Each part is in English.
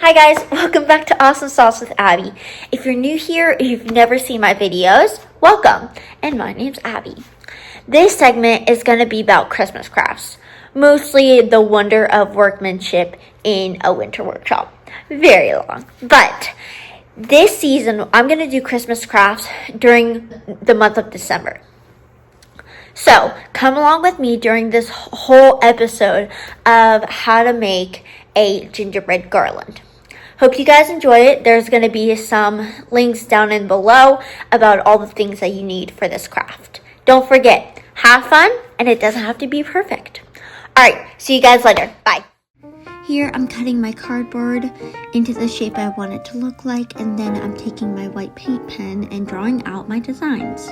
Hi guys, welcome back to Awesome Sauce with Abby. If you're new here or you've never seen my videos, welcome, and my name's Abby. This segment is going to be about Christmas crafts, mostly the wonder of workmanship in a winter workshop. Very long, but this season I'm going to do Christmas crafts during the month of December. So come along with me during this whole episode of how to make a gingerbread garland. Hope you guys enjoy it. There's going to be some links down in below about all the things that you need for this craft. Don't forget, have fun, and it doesn't have to be perfect. Alright, see you guys later. Bye. Here I'm cutting my cardboard into the shape I want it to look like, and then I'm taking my white paint pen and drawing out my designs.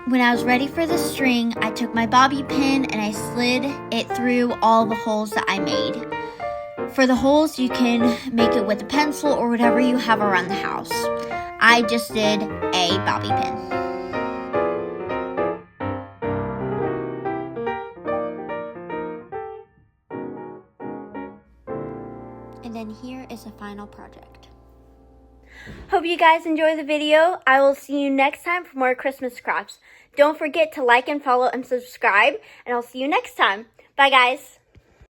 When I was ready for the string, I took my bobby pin and I slid it through all the holes that I made. For the holes, you can make it with a pencil or whatever you have around the house. I just did a bobby pin. And then here is the final project. Hope you guys enjoy the video. I will see you next time for more Christmas crafts. Don't forget to like and follow and subscribe, and I'll see you next time. Bye, guys.